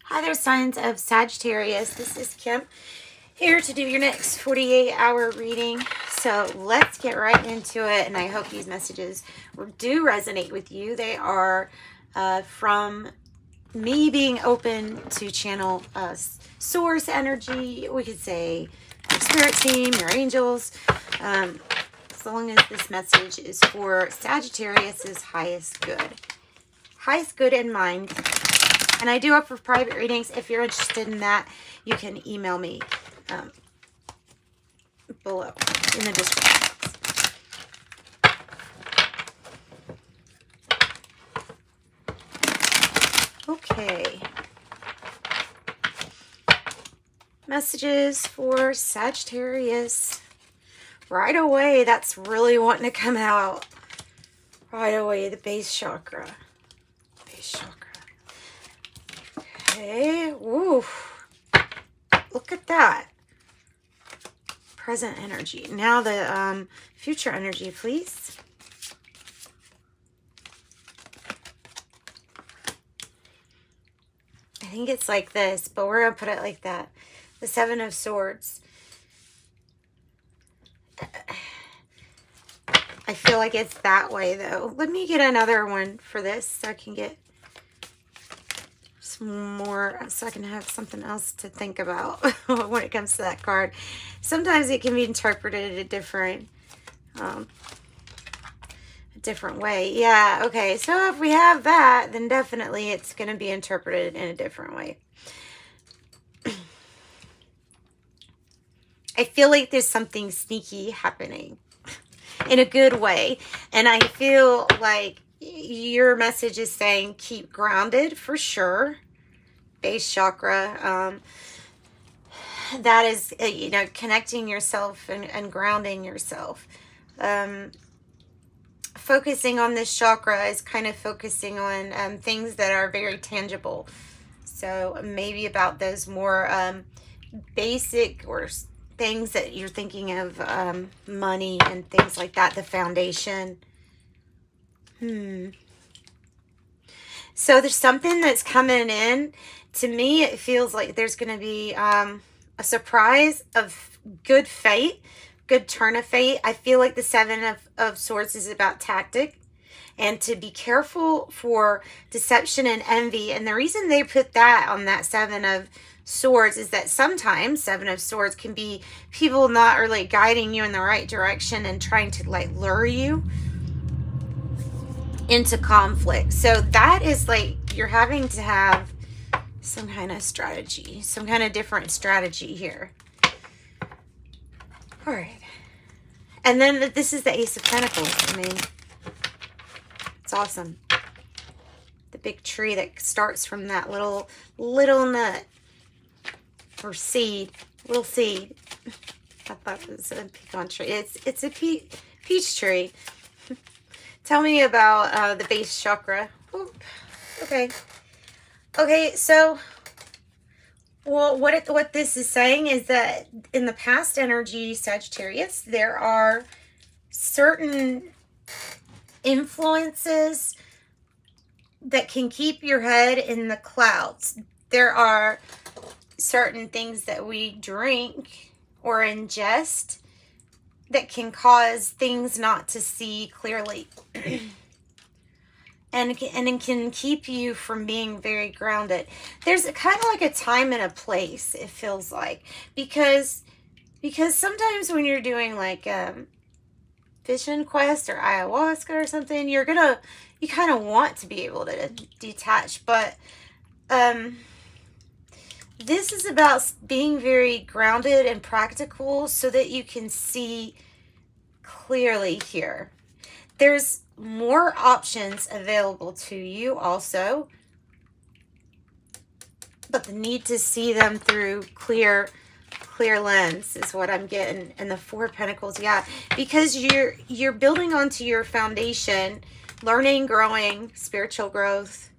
Hi there, signs of Sagittarius. This is Kim here to do your next 48-hour reading. So let's get right into it, and I hope these messages do resonate with you. They are from me being open to channel source energy. We could say spirit team, your angels. As long as this message is for Sagittarius's highest good in mind. And I do offer private readings. If you're interested in that, you can email me below in the description box. Okay. Messages for Sagittarius. Right away, that's really wanting to come out. Right away, the base chakra. Base chakra. Okay, woo. Look at that. Present energy. Now the future energy, please. I think it's like this, but we're going to put it like that. The Seven of Swords. I feel like it's that way, though. Let me get another one for this so I can get more, so I can have something else to think about when it comes to that card. Sometimes it can be interpreted a different way. Yeah, okay. So if we have that, then definitely it's going to be interpreted in a different way. I feel like there's something sneaky happening in a good way. And I feel like your message is saying keep grounded for sure. Base chakra, that is, you know, connecting yourself and grounding yourself. Focusing on this chakra is kind of focusing on things that are very tangible. So maybe about those more basic or things that you're thinking of, money and things like that, the foundation. So there's something that's coming in. To me, it feels like there's going to be a surprise of good fate, good turn of fate. I feel like the Seven of Swords is about tactic and to be careful for deception and envy. And the reason they put that on that Seven of Swords is that sometimes Seven of Swords can be people not really guiding you in the right direction and trying to like lure you into conflict. So that is like you're having to have some kind of strategy, some kind of different strategy here. All right. And then this is the Ace of Pentacles. I mean, it's awesome. The big tree that starts from that little nut or seed, little seed. I thought it was a pecan tree. It's a peach tree. Tell me about the base chakra. Ooh, okay. Okay, so, well, what this is saying is that in the past energy, Sagittarius, there are certain influences that can keep your head in the clouds. There are certain things that we drink or ingest that can cause things not to see clearly. And it can keep you from being very grounded. There's kind of like a time and a place, it feels like. Because sometimes when you're doing like Vision Quest or ayahuasca or something, you kind of want to be able to detach. But this is about being very grounded and practical so that you can see clearly here. There's more options available to you also, but the need to see them through clear lens is what I'm getting. And the Four of Pentacles, yeah, because you're building onto your foundation, learning, growing, spiritual growth,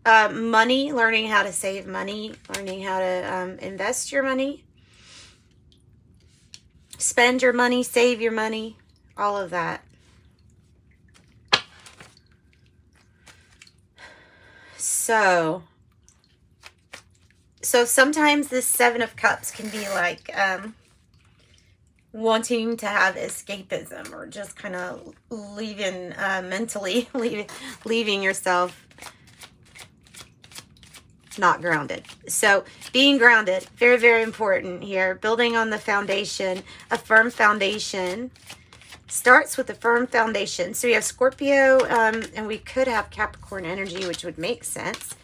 money, learning how to save money, learning how to invest your money, spend your money, save your money, all of that. So So sometimes this Seven of Cups can be like wanting to have escapism, or just kind of leaving mentally, leaving yourself not grounded. So being grounded, very, very important here. Building on the foundation, a firm foundation. Starts with a firm foundation. So we have Scorpio, and we could have Capricorn energy, which would make sense.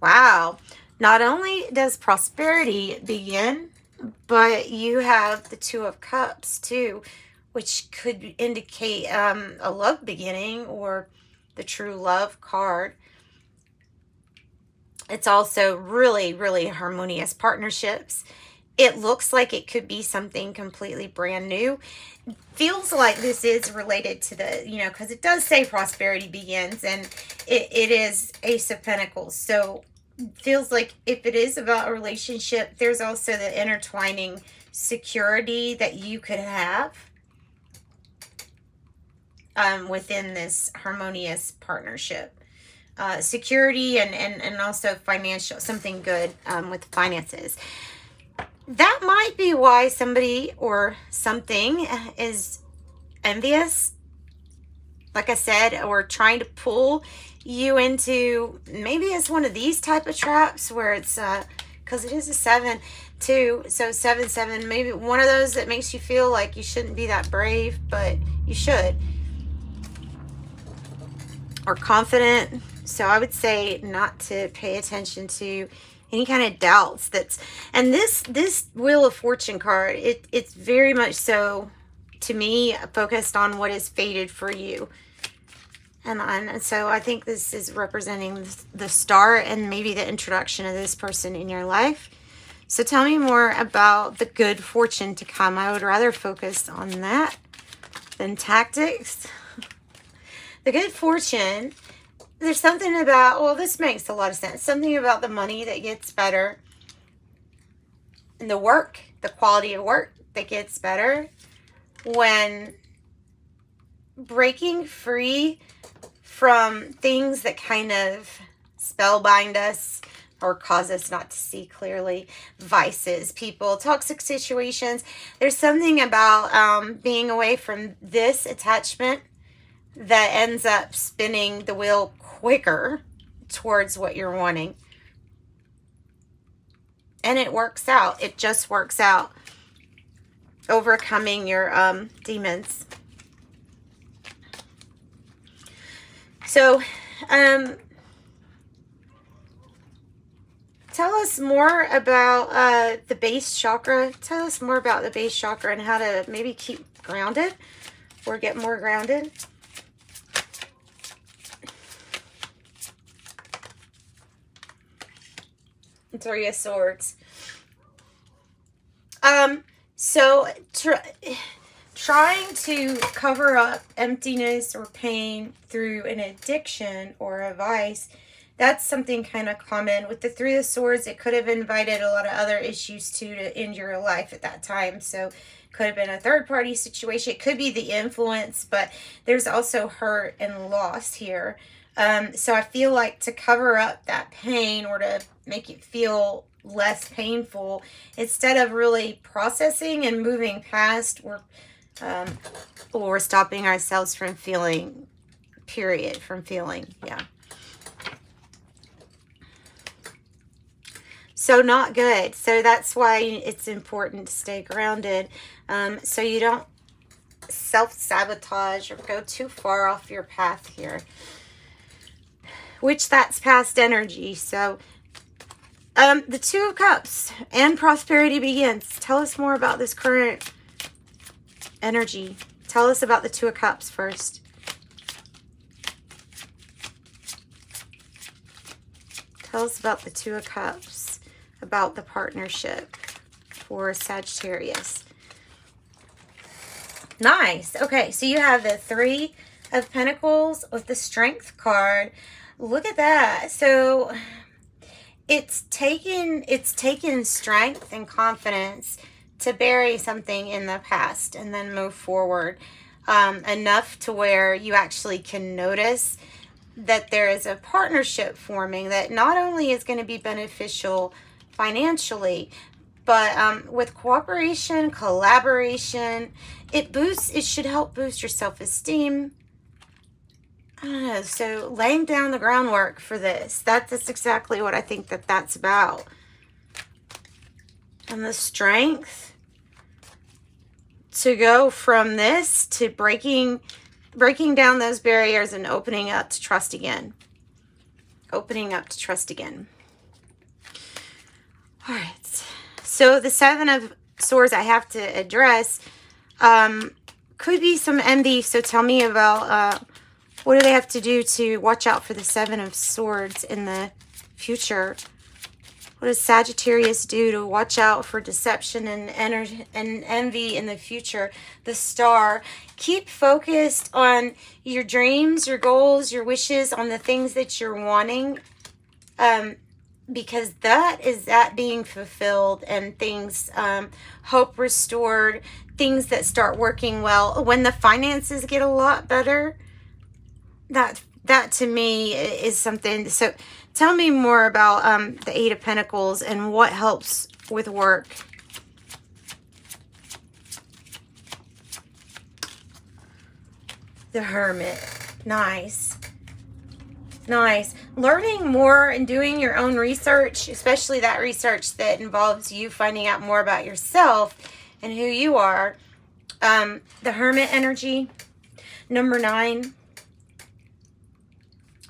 Wow. Not only does prosperity begin, but you have the Two of Cups too, which could indicate a love beginning, or the true love card. It's also really, really harmonious partnerships. It looks like it could be something completely brand new. Feels like this is related to the, you know, because it does say prosperity begins, and it is Ace of Pentacles. So feels like if it is about a relationship, there's also the intertwining security that you could have within this harmonious partnership. Security and also financial, something good with finances. That might be why somebody or something is envious, like I said, or trying to pull you into, maybe it's one of these type of traps where it's, because it is a 7 too, so 7, maybe one of those that makes you feel like you shouldn't be that brave, but you should. Or confident. So I would say not to pay attention to any kind of doubts. And this Wheel of Fortune card, it's very much so, to me, focused on what is fated for you. And so I think this is representing the start and maybe the introduction of this person in your life. So tell me more about the good fortune to come. I would rather focus on that than tactics. The good fortune, there's something about, well, this makes a lot of sense. Something about the money that gets better. And the work, the quality of work that gets better. When breaking free from things that kind of spellbind us or cause us not to see clearly. Vices, people, toxic situations. There's something about being away from this attachment that ends up spinning the wheel quicker towards what you're wanting. And it works out. It just works out. Overcoming your demons. So, tell us more about the base chakra. Tell us more about the base chakra and how to maybe keep grounded or get more grounded. Three of Swords. So trying to cover up emptiness or pain through an addiction or a vice, that's something kind of common. With the Three of Swords, it could have invited a lot of other issues too to end your life at that time. So could have been a third-party situation. It could be the influence, but there's also hurt and loss here. So I feel like to cover up that pain or to make it feel less painful, instead of really processing and moving past, we're stopping ourselves from feeling, period, from feeling, yeah. So not good. So that's why it's important to stay grounded, so you don't self-sabotage or go too far off your path here. Which that's past energy. So the Two of Cups and prosperity begins. Tell us more about this current energy. Tell us about the Two of Cups first. Tell us about the Two of Cups, about the partnership for Sagittarius. Nice. Okay, so you have the Three of Pentacles with the Strength card. Look at that. So it's taken strength and confidence to bury something in the past and then move forward, enough to where you actually can notice that there is a partnership forming that not only is going to be beneficial financially. But with cooperation, collaboration, it should help boost your self-esteem. I don't know, so laying down the groundwork for this, that's exactly what I think that's about. And the strength to go from this to breaking down those barriers and opening up to trust again. Opening up to trust again. All right. So the Seven of Swords I have to address could be some envy. So tell me about what do they have to do to watch out for the Seven of Swords in the future? What does Sagittarius do to watch out for deception and envy in the future? The Star. Keep focused on your dreams, your goals, your wishes, on the things that you're wanting. Because that is that being fulfilled and things, hope restored, things that start working well. When the finances get a lot better, that to me is something. So tell me more about the Eight of Pentacles and what helps with work. The Hermit. Nice. Nice. Learning more and doing your own research, especially that research that involves you finding out more about yourself and who you are. The Hermit energy. Number 9.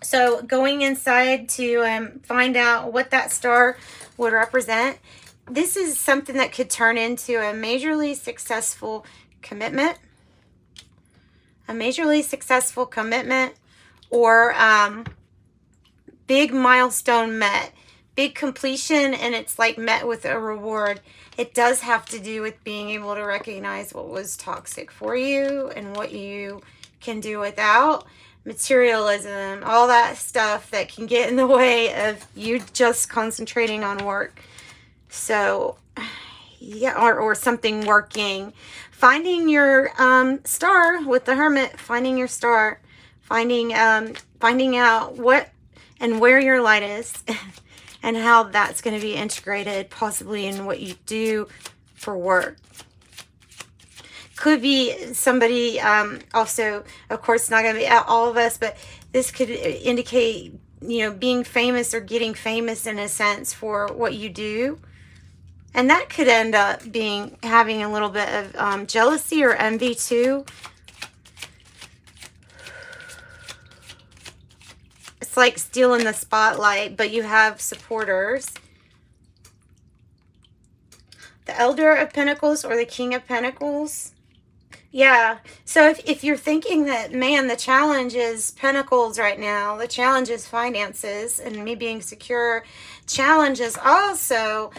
So going inside to find out what that star would represent. This is something that could turn into a majorly successful commitment. A majorly successful commitment, or big milestone met. Big completion, and it's like met with a reward. It does have to do with being able to recognize what was toxic for you and what you can do without. Materialism, all that stuff that can get in the way of you just concentrating on work. So, yeah, or something working. Finding your star with the Hermit, finding your star, finding out what and where your light is and how that's going to be integrated possibly in what you do for work. Could be somebody, also, of course, it's not going to be all of us, but this could indicate, you know, being famous or getting famous in a sense for what you do. And that could end up having a little bit of jealousy or envy too. It's like stealing the spotlight, but you have supporters. The Elder of Pentacles or the King of Pentacles. Yeah, so if you're thinking that, man, the challenge is Pentacles right now, the challenge is finances and me being secure, challenge is also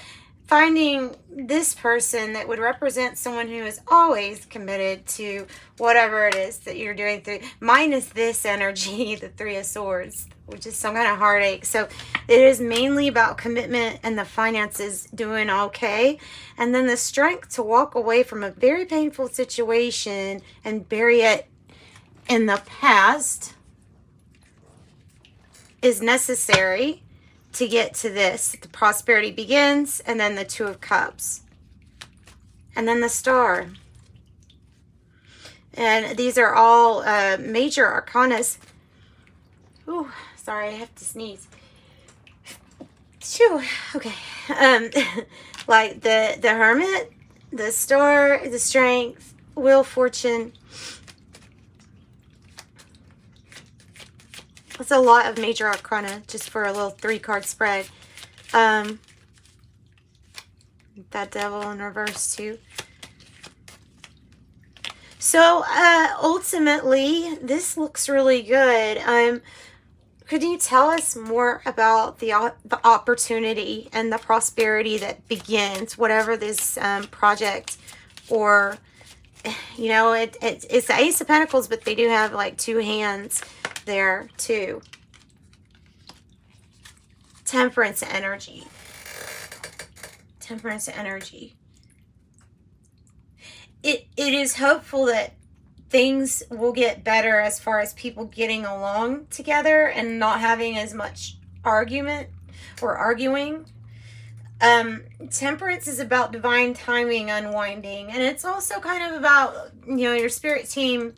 finding this person that would represent someone who is always committed to whatever it is that you're doing through, minus this energy, the Three of Swords, which is some kind of heartache. So it is mainly about commitment and the finances doing okay. And then the strength to walk away from a very painful situation and bury it in the past is necessary to get to this. The prosperity begins, and then the Two of Cups. And then the Star. And these are all major arcanas. Ooh, sorry, I have to sneeze. Phew, okay. Like the Hermit, the Star, the Strength, Wheel, Fortune. That's a lot of major arcana just for a little 3-card spread. That Devil in reverse too. So ultimately, this looks really good. Could you tell us more about the opportunity and the prosperity that begins, whatever this project, or, you know, it's the Ace of Pentacles, but they do have like 2 hands there too. Temperance energy. Temperance energy. It is hopeful that things will get better as far as people getting along together and not having as much argument or arguing. Temperance is about divine timing, unwinding, and it's also kind of about, you know, your spirit team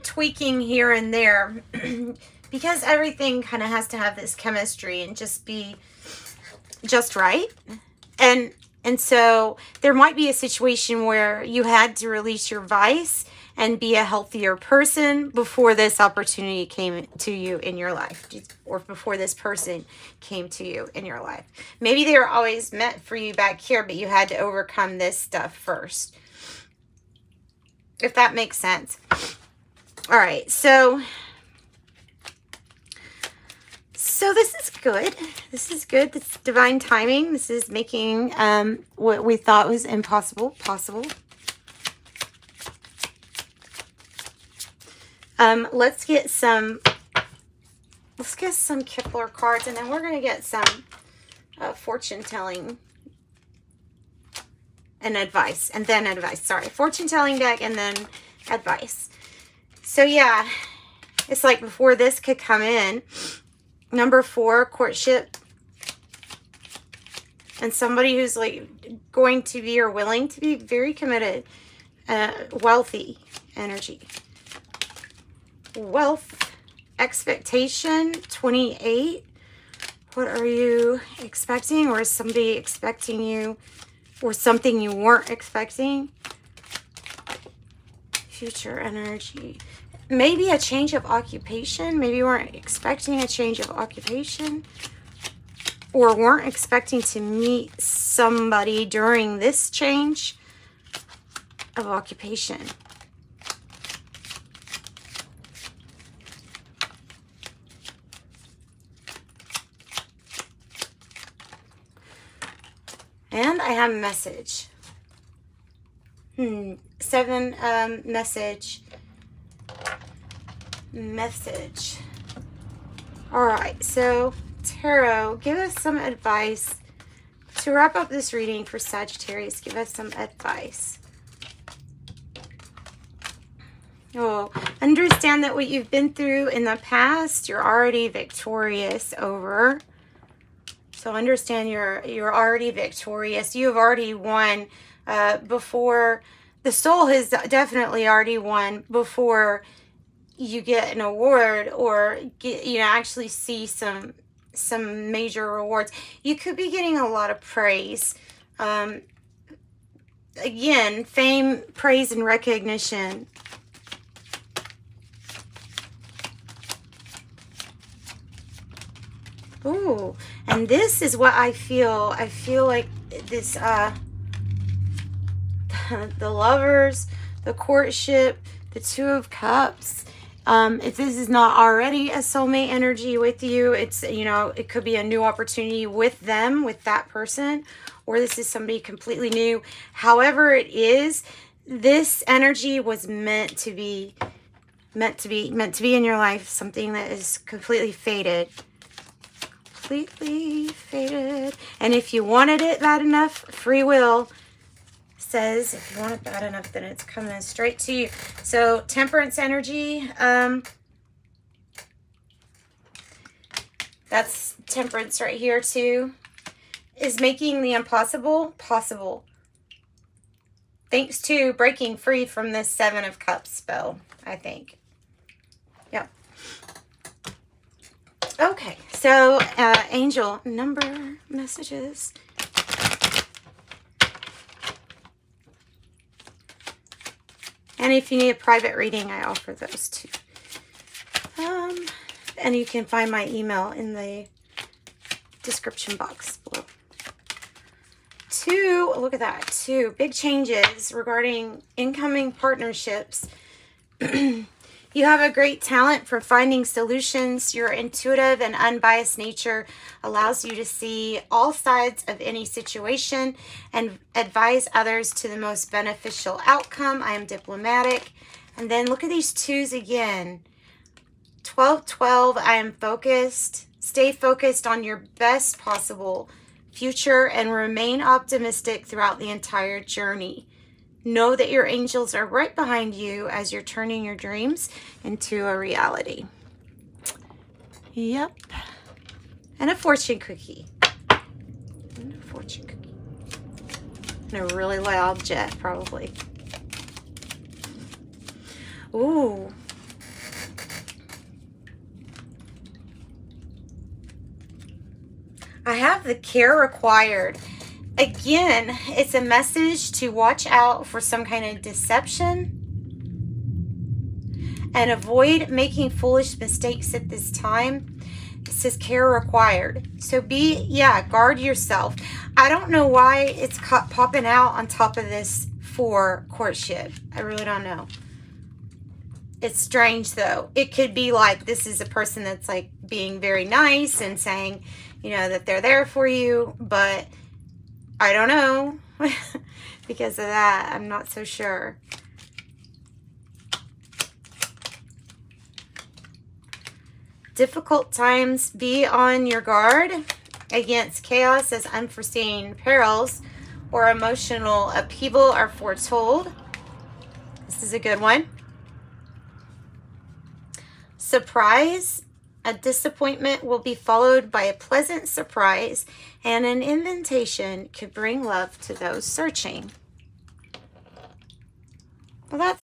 tweaking here and there because everything kind of has to have this chemistry and just be just right. And so there might be a situation where you had to release your vice and be a healthier person before this opportunity came to you in your life, or before this person came to you in your life. Maybe they were always meant for you back here, but you had to overcome this stuff first, if that makes sense. All right, so this is good. This is good. This is divine timing. This is making what we thought was impossible possible. Let's get some Kepler cards, and then we're going to get some fortune telling and advice, and then advice. Sorry, fortune telling deck and then advice. So yeah, it's like before this could come in, number 4, courtship, and somebody who's like going to be or willing to be very committed, wealthy energy. Wealth, expectation, 28. What are you expecting? Or is somebody expecting you, or something you weren't expecting? Future energy. Maybe a change of occupation. Maybe you weren't expecting a change of occupation, or weren't expecting to meet somebody during this change of occupation. And I have a message. 7 message. All right, so Tarot, give us some advice to wrap up this reading for Sagittarius. Give us some advice. Oh, understand that what you've been through in the past, you're already victorious over. So understand you're already victorious. You've already won before. The soul has definitely already won before you get an award, or get, you know, actually see some major rewards. You could be getting a lot of praise. Again, fame, praise, and recognition. Ooh, and this is what I feel. I feel like this, the lovers, the courtship, the 2 of Cups. If this is not already a soulmate energy with you, it's, you know, it could be a new opportunity with them, with that person, or this is somebody completely new. However it is, this energy was meant to be in your life, something that is completely fated. Completely fated. And if you wanted it bad enough, free will says if you want it bad enough, then it's coming straight to you. So temperance energy, that's temperance right here too, is making the impossible possible, thanks to breaking free from this 7 of Cups spell, I think. Yep. Okay, so angel number messages. And if you need a private reading, I offer those too. And you can find my email in the description box below. 2, look at that, 2 big changes regarding incoming partnerships. You have a great talent for finding solutions. Your intuitive and unbiased nature allows you to see all sides of any situation and advise others to the most beneficial outcome. I am diplomatic. And then look at these 2s again. 12-12, I am focused. Stay focused on your best possible future and remain optimistic throughout the entire journey. Know that your angels are right behind you as you're turning your dreams into a reality. Yep. And a fortune cookie. And a fortune cookie. And a really loud jet, probably. Ooh. I have the care required. Again, it's a message to watch out for some kind of deception and avoid making foolish mistakes at this time. It says care required. So guard yourself. I don't know why it's popping out on top of this for courtship. I really don't know. It's strange though. It could be like this is a person that's like being very nice and saying, you know, that they're there for you, but I don't know. Because of that, I'm not so sure. Difficult times, be on your guard against chaos as unforeseen perils or emotional upheaval are foretold. This is a good one. Surprise, a disappointment will be followed by a pleasant surprise, and an invitation could bring love to those searching. Well, that's